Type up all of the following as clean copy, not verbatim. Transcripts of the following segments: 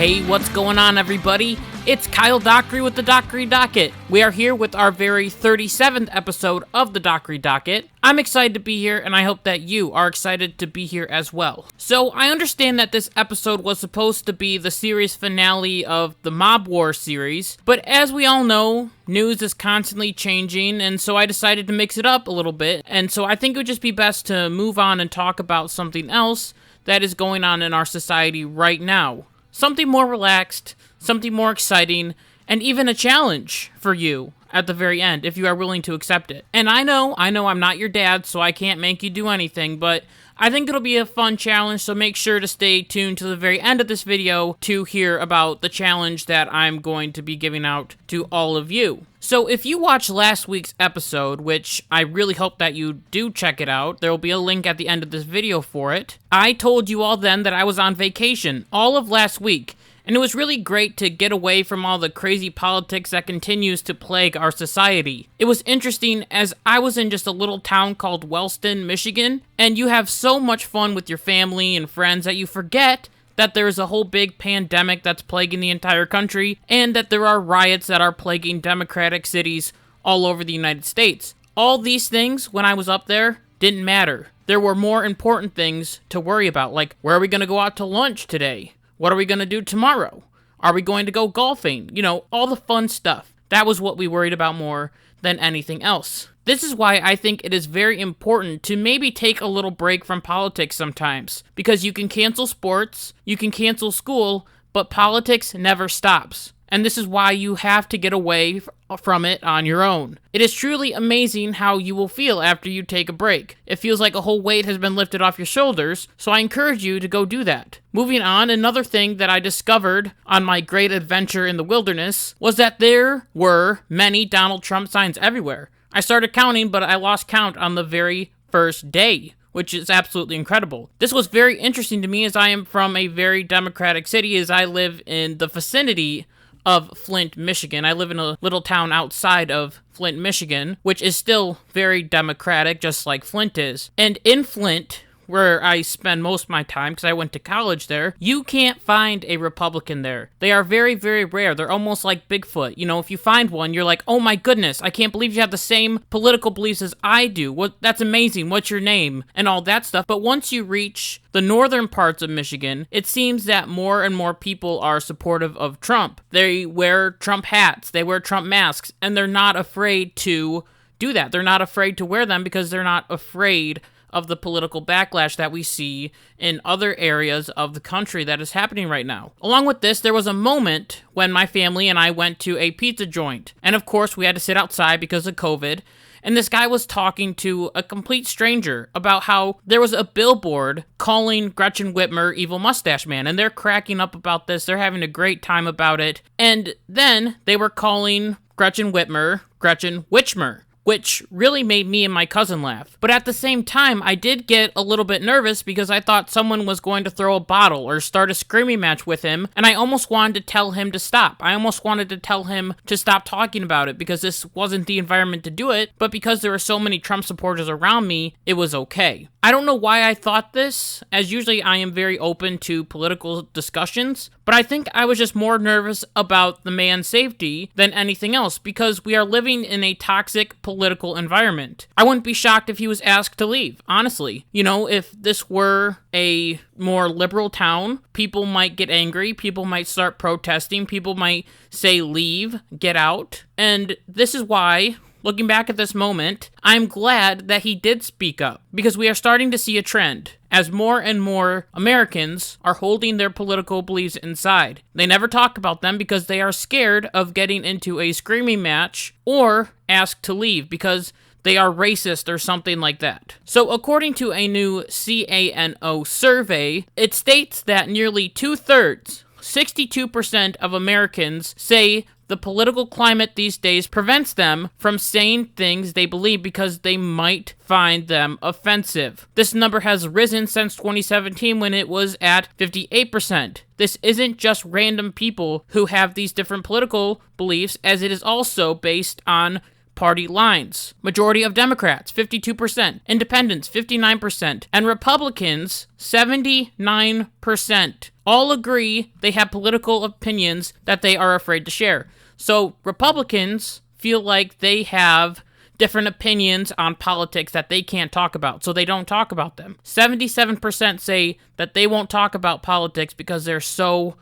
Hey, what's going on, everybody? It's Kyle Dockery with the Dockery Docket. We are here with our very 37th episode of the Dockery Docket. I'm excited to be here, and I hope that you are excited to be here as well. So, I understand that this episode was supposed to be the series finale of the Mob War series, but as we all know, news is constantly changing, and so I decided to mix it up a little bit, and so I think it would just be best to move on and talk about something else that is going on in our society right now. Something more relaxed, something more exciting, and even a challenge for you at the very end, if you are willing to accept it. And I know I'm not your dad, so I can't make you do anything, but I think it'll be a fun challenge, so make sure to stay tuned to the very end of this video to hear about the challenge that I'm going to be giving out to all of you. So if you watched last week's episode, which I really hope that you do check it out, there will be a link at the end of this video for it, I told you all then that I was on vacation all of last week, and it was really great to get away from all the crazy politics that continues to plague our society. It was interesting as I was in just a little town called Wellston, Michigan, and you have so much fun with your family and friends that you forget that there is a whole big pandemic that's plaguing the entire country, and that there are riots that are plaguing democratic cities all over the United States. All these things, when I was up there, didn't matter. There were more important things to worry about, like, where are we going to go out to lunch today? What are we going to do tomorrow? Are we going to go golfing? You know, all the fun stuff. That was what we worried about more than anything else. This is why I think it is very important to maybe take a little break from politics sometimes, because you can cancel sports, you can cancel school, but politics never stops. And this is why you have to get away from it on your own. It is truly amazing how you will feel after you take a break. It feels like a whole weight has been lifted off your shoulders, so I encourage you to go do that. Moving on, another thing that I discovered on my great adventure in the wilderness was that there were many Donald Trump signs everywhere. I started counting, but I lost count on the very first day, which is absolutely incredible. This was very interesting to me as I am from a very democratic city, as I live in the vicinity of Flint, Michigan. I live in a little town outside of Flint, Michigan, which is still very democratic, just like Flint is. And in Flint, where I spend most of my time, because I went to college there, you can't find a Republican there. They are very, very rare. They're almost like Bigfoot. You know, if you find one, you're like, oh my goodness, I can't believe you have the same political beliefs as I do. That's amazing. What's your name? And all that stuff. But once you reach the northern parts of Michigan, it seems that more and more people are supportive of Trump. They wear Trump hats, they wear Trump masks, and they're not afraid to do that. They're not afraid to wear them because they're not afraid of the political backlash that we see in other areas of the country that is happening right now. Along with this, there was a moment when my family and I went to a pizza joint. And of course, we had to sit outside because of COVID. And this guy was talking to a complete stranger about how there was a billboard calling Gretchen Whitmer Evil Mustache Man. And they're cracking up about this. They're having a great time about it. And then they were calling Gretchen Whitmer Gretchen Witchmer, which really made me and my cousin laugh. But at the same time, I did get a little bit nervous because I thought someone was going to throw a bottle or start a screaming match with him, and I almost wanted to tell him to stop. I almost wanted to tell him to stop talking about it because this wasn't the environment to do it, but because there were so many Trump supporters around me, it was okay. I don't know why I thought this, as usually I am very open to political discussions, but I think I was just more nervous about the man's safety than anything else because we are living in a toxic political environment. I wouldn't be shocked if he was asked to leave, honestly. You know, if this were a more liberal town, people might get angry, people might start protesting, people might say leave, get out, and this is why, looking back at this moment, I'm glad that he did speak up, because we are starting to see a trend as more and more Americans are holding their political beliefs inside. They never talk about them because they are scared of getting into a screaming match or asked to leave because they are racist or something like that. So according to a new CANO survey, it states that nearly 2/3, 62% of Americans say the political climate these days prevents them from saying things they believe because they might find them offensive. This number has risen since 2017 when it was at 58%. This isn't just random people who have these different political beliefs, as it is also based on party lines. Majority of Democrats, 52%, Independents, 59%, and Republicans, 79%, all agree they have political opinions that they are afraid to share. So Republicans feel like they have different opinions on politics that they can't talk about, so they don't talk about them. 77% say that they won't talk about politics because they're so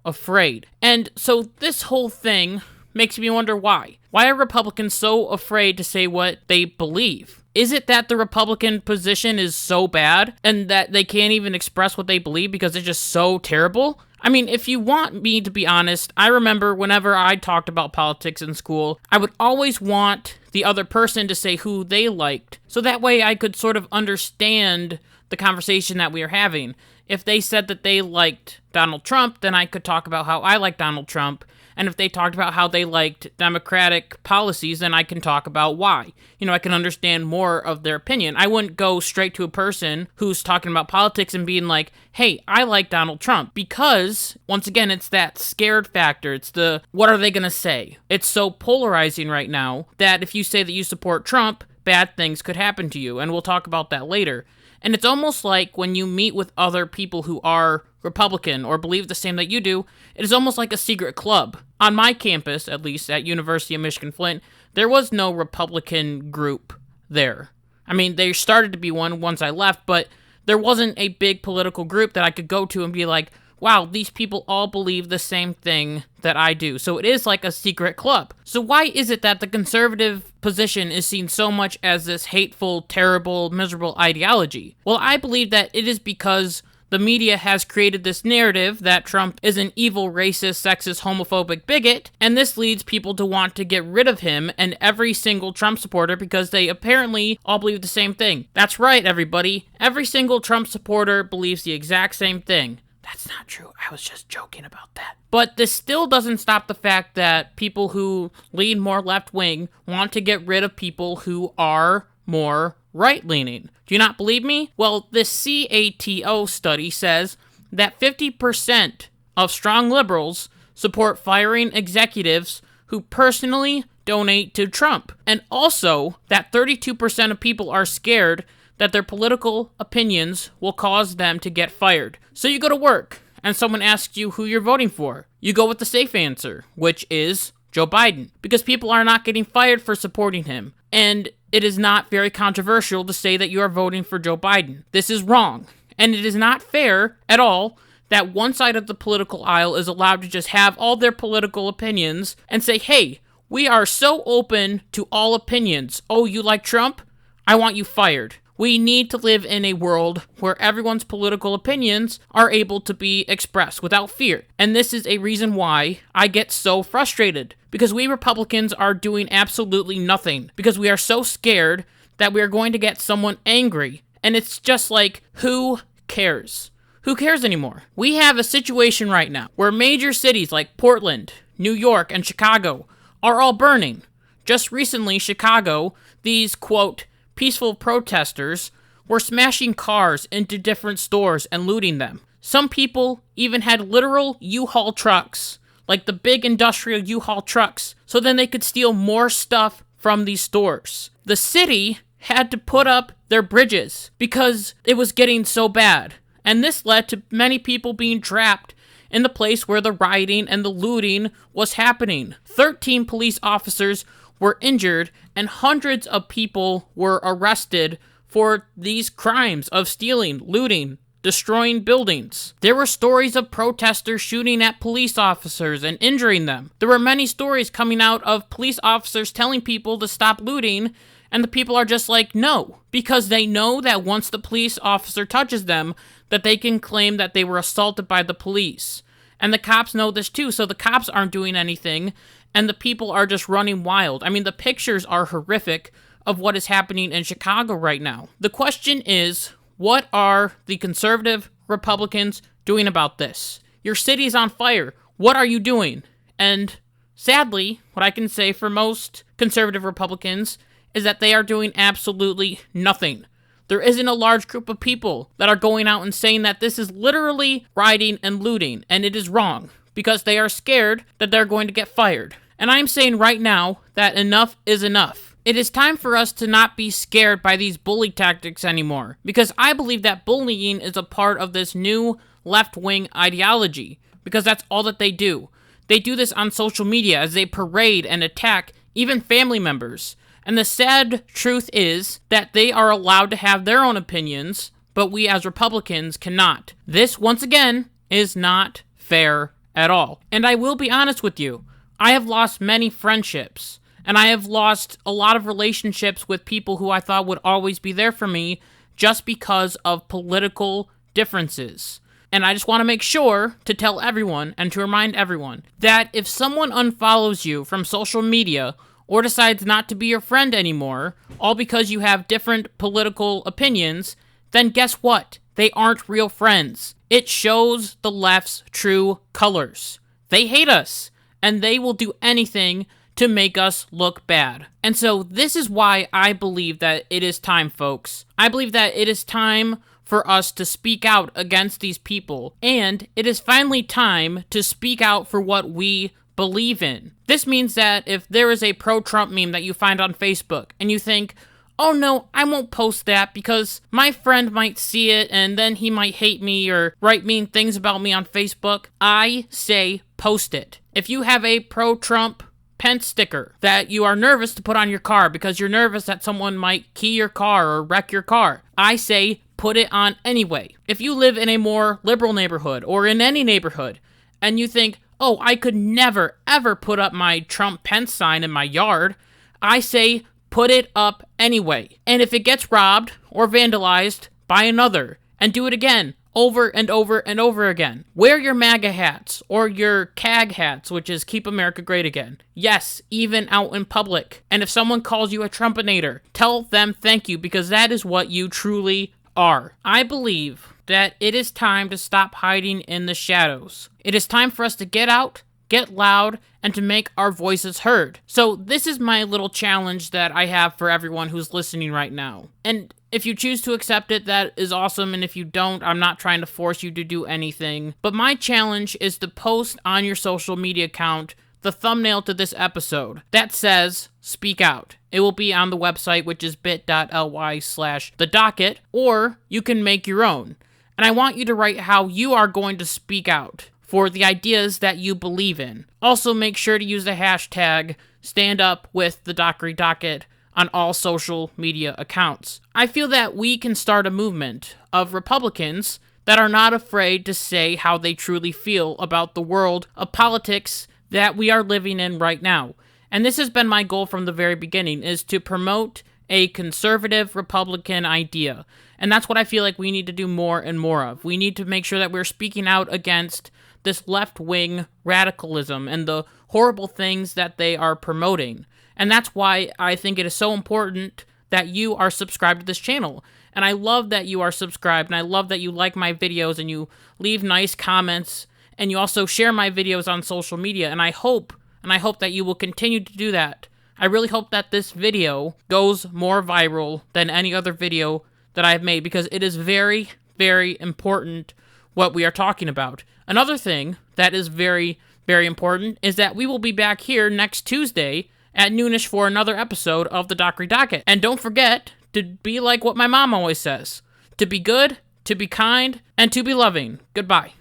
afraid. And so this whole thing makes me wonder why. Why are Republicans so afraid to say what they believe? Is it that the Republican position is so bad and that they can't even express what they believe because it's just so terrible? I mean, if you want me to be honest, I remember whenever I talked about politics in school, I would always want the other person to say who they liked, so that way I could sort of understand the conversation that we are having. If they said that they liked Donald Trump, then I could talk about how I like Donald Trump. And if they talked about how they liked Democratic policies, then I can talk about why. I can understand more of their opinion. I wouldn't go straight to a person who's talking about politics and being like, hey, I like Donald Trump. Because, once again, it's that scared factor. It's the, what are they going to say? It's so polarizing right now that if you say that you support Trump, bad things could happen to you. And we'll talk about that later. And it's almost like when you meet with other people who are Republican or believe the same that you do, it is almost like a secret club. On my campus, at least at University of Michigan Flint, there was no Republican group there. I mean, there started to be one once I left, but there wasn't a big political group that I could go to and be like, wow, these people all believe the same thing that I do. So it is like a secret club. So why is it that the conservative position is seen so much as this hateful, terrible, miserable ideology? Well, I believe that it is because the media has created this narrative that Trump is an evil, racist, sexist, homophobic bigot, and this leads people to want to get rid of him and every single Trump supporter because they apparently all believe the same thing. That's right, everybody. Every single Trump supporter believes the exact same thing. That's not true. I was just joking about that. But this still doesn't stop the fact that people who lean more left-wing want to get rid of people who are more right-leaning. Do you not believe me? Well, this CATO study says that 50% of strong liberals support firing executives who personally donate to Trump. And also that 32% of people are scared that their political opinions will cause them to get fired. So you go to work, and someone asks you who you're voting for. You go with the safe answer, which is Joe Biden, because people are not getting fired for supporting him. And it is not very controversial to say that you are voting for Joe Biden. This is wrong. And it is not fair at all that one side of the political aisle is allowed to just have all their political opinions and say, hey, we are so open to all opinions. Oh, you like Trump? I want you fired. We need to live in a world where everyone's political opinions are able to be expressed without fear. And this is a reason why I get so frustrated. Because we Republicans are doing absolutely nothing. Because we are so scared that we are going to get someone angry. And it's just like, who cares? Who cares anymore? We have a situation right now where major cities like Portland, New York, and Chicago are all burning. Just recently, Chicago, these, quote, peaceful protesters were smashing cars into different stores and looting them. Some people even had literal U-Haul trucks, like the big industrial U-Haul trucks, so then they could steal more stuff from these stores. The city had to put up their bridges because it was getting so bad, and this led to many people being trapped in the place where the rioting and the looting was happening. 13 police officers were injured, and hundreds of people were arrested for these crimes of stealing, looting, destroying buildings. There were stories of protesters shooting at police officers and injuring them. There were many stories coming out of police officers telling people to stop looting, and the people are just like, no, because they know that once the police officer touches them, that they can claim that they were assaulted by the police. And the cops know this too, so the cops aren't doing anything, and the people are just running wild. I mean, the pictures are horrific of what is happening in Chicago right now. The question is, what are the conservative Republicans doing about this? Your city is on fire. What are you doing? And sadly, what I can say for most conservative Republicans is that they are doing absolutely nothing. There isn't a large group of people that are going out and saying that this is literally rioting and looting, and it is wrong, because they are scared that they're going to get fired. And I'm saying right now that enough is enough. It is time for us to not be scared by these bully tactics anymore, because I believe that bullying is a part of this new left-wing ideology, because that's all that they do. They do this on social media as they parade and attack even family members. And the sad truth is that they are allowed to have their own opinions, but we as Republicans cannot. This, once again, is not fair at all. And I will be honest with you, I have lost many friendships, and I have lost a lot of relationships with people who I thought would always be there for me just because of political differences. And I just want to make sure to tell everyone and to remind everyone that if someone unfollows you from social media or decides not to be your friend anymore, all because you have different political opinions, then guess what? They aren't real friends. It shows the left's true colors. They hate us, and they will do anything to make us look bad. And so this is why I believe that it is time, folks. I believe that it is time for us to speak out against these people, and it is finally time to speak out for what we believe in. This means that if there is a pro-Trump meme that you find on Facebook, and you think, oh no, I won't post that because my friend might see it and then he might hate me or write mean things about me on Facebook, I say post it. If you have a pro-Trump Pence sticker that you are nervous to put on your car because you're nervous that someone might key your car or wreck your car, I say put it on anyway. If you live in a more liberal neighborhood or in any neighborhood and you think, oh, I could never ever put up my Trump Pence sign in my yard, I say put it up anyway. And if it gets robbed or vandalized, buy another and do it again, over and over and over again. Wear your MAGA hats or your CAG hats, which is Keep America Great Again. Yes, even out in public. And if someone calls you a Trumpinator, tell them thank you, because that is what you truly are. I believe that it is time to stop hiding in the shadows. It is time for us to get out, get loud, and to make our voices heard. So this is my little challenge that I have for everyone who's listening right now. And if you choose to accept it, that is awesome, and if you don't, I'm not trying to force you to do anything. But my challenge is to post on your social media account the thumbnail to this episode that says, speak out. It will be on the website, which is bit.ly/thedocket, or you can make your own. And I want you to write how you are going to speak out for the ideas that you believe in. Also, make sure to use the hashtag #StandUpWithTheDockeryDocket on all social media accounts. I feel that we can start a movement of Republicans that are not afraid to say how they truly feel about the world of politics that we are living in right now. And this has been my goal from the very beginning, is to promote a conservative Republican idea. And that's what I feel like we need to do more and more of. We need to make sure that we're speaking out against this left-wing radicalism and the horrible things that they are promoting. And that's why I think it is so important that you are subscribed to this channel. And I love that you are subscribed, and I love that you like my videos and you leave nice comments, and you also share my videos on social media. And I hope that you will continue to do that. I really hope that this video goes more viral than any other video that I've made, because it is very, very important what we are talking about. Another thing that is very, very important is that we will be back here next Tuesday at noonish for another episode of the Dockery Docket. And don't forget to be like what my mom always says, to be good, to be kind, and to be loving. Goodbye.